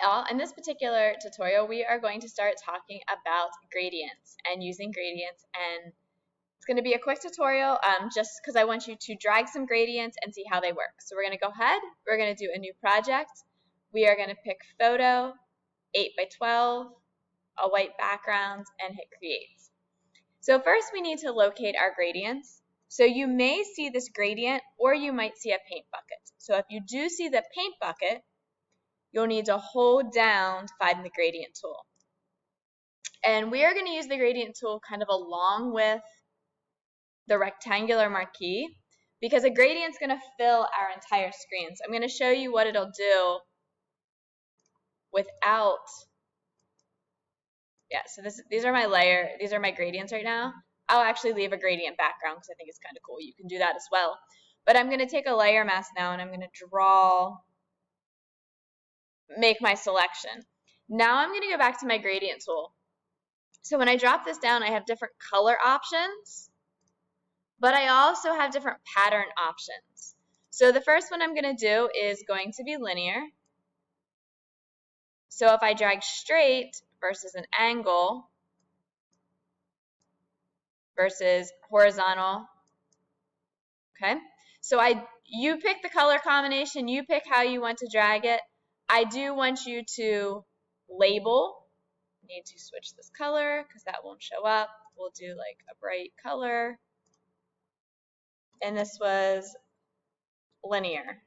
Hi all, in this particular tutorial we are going to start talking about gradients and using gradients, and it's going to be a quick tutorial just because I want you to drag some gradients and see how they work. So we're going to go ahead, we're going to do a new project. We are going to pick photo, 8 by 12, a white background, and hit create. So first we need to locate our gradients. So you may see this gradient or you might see a paint bucket. So if you do see the paint bucket, you'll need to hold down to find the gradient tool. And we are going to use the gradient tool kind of along with the rectangular marquee because a gradient is going to fill our entire screen. So I'm going to show you what it'll do without, so these are my gradients right now. I'll actually leave a gradient background because I think it's kind of cool. You can do that as well. But I'm going to take a layer mask now and I'm going to make my selection. Now I'm going to go back to my gradient tool. So when I drop this down, I have different color options, but I also have different pattern options. So the first one I'm going to do is going to be linear. So if I drag straight versus an angle versus horizontal, okay? So you pick the color combination, you pick how you want to drag it. I do want you to label. Need to switch this color because that won't show up. We'll do like a bright color. And this was linear.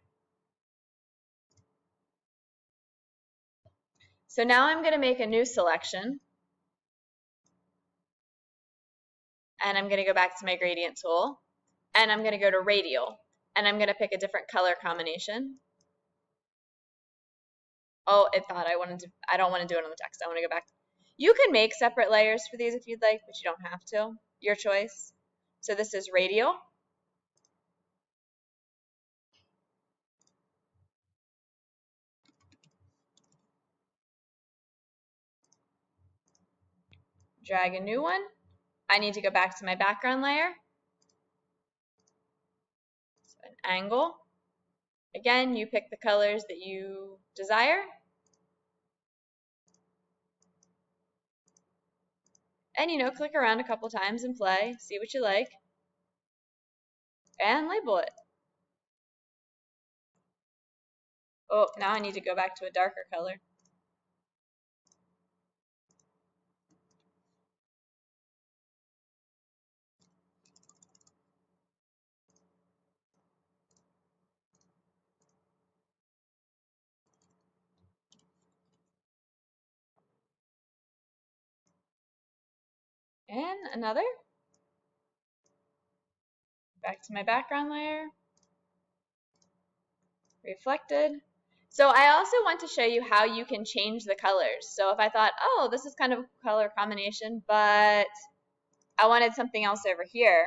So now I'm going to make a new selection. And I'm going to go back to my gradient tool. And I'm going to go to radial. And I'm going to pick a different color combination. Oh, it thought I don't want to do it on the text. I want to go back. You can make separate layers for these if you'd like, but you don't have to. Your choice. So this is radial. Drag a new one. I need to go back to my background layer. So an angle. Again, you pick the colors that you desire. And click around a couple times and play, see what you like, and label it. Oh, now I need to go back to a darker color. And another. Back to my background layer. Reflected. So I also want to show you how you can change the colors. So if I thought, oh, this is kind of a color combination, but I wanted something else over here,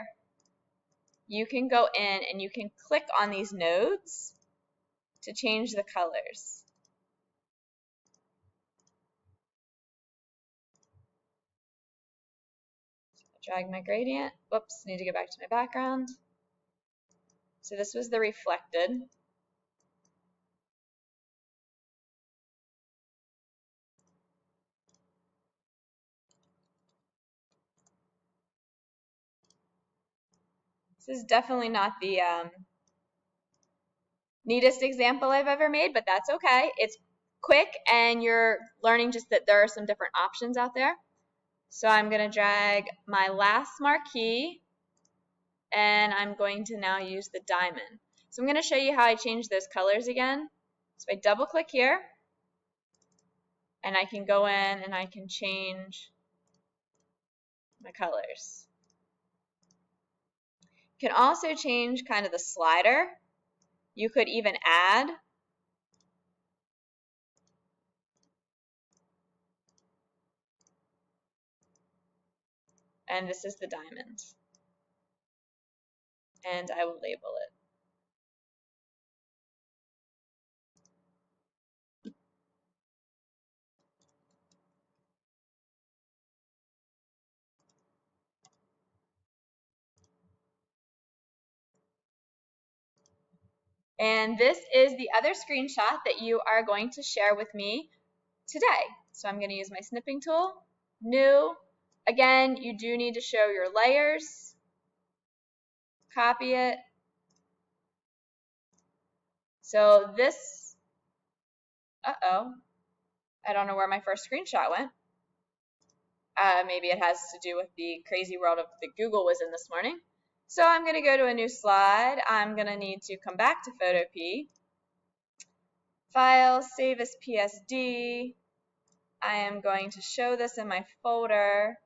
you can go in and you can click on these nodes to change the colors. Drag my gradient. Whoops, need to go back to my background. So this was the reflected. This is definitely not the neatest example I've ever made, but that's okay. It's quick and you're learning just that there are some different options out there. So I'm going to drag my last marquee and I'm going to now use the diamond. So I'm going to show you how I change those colors again. So I double click here and I can go in and I can change my colors. You can also change kind of the slider. You could even add. And this is the diamond. And I will label it. And this is the other screenshot that you are going to share with me today. So I'm going to use my snipping tool, new. Again, you do need to show your layers. Copy it. So this, uh-oh, I don't know where my first screenshot went. Maybe it has to do with the crazy world of that Google was in this morning. So I'm going to go to a new slide. I'm going to need to come back to Photopea. File, save as PSD. I am going to show this in my folder.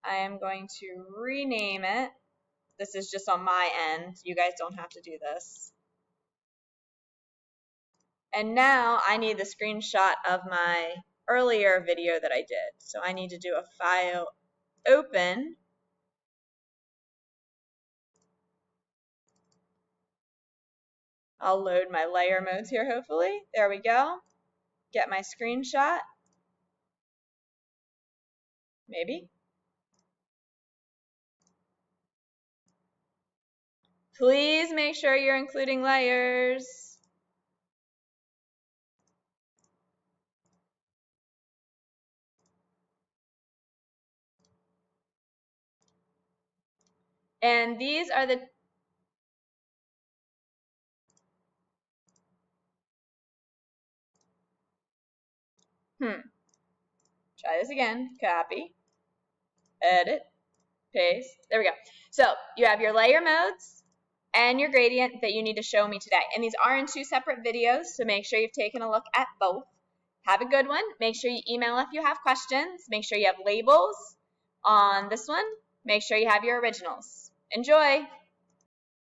I am going to rename it. This is just on my end. You guys don't have to do this. And now I need the screenshot of my earlier video that I did. So I need to do a file, open. I'll load my layer modes here, hopefully. There we go. Get my screenshot. Maybe. Please make sure you're including layers. And these are the try this again. Copy, edit, paste. There we go. So you have your layer modes and your gradient that you need to show me today. And these are in 2 separate videos, so make sure you've taken a look at both. Have a good one. Make sure you email if you have questions. Make sure you have labels on this one. Make sure you have your originals. Enjoy!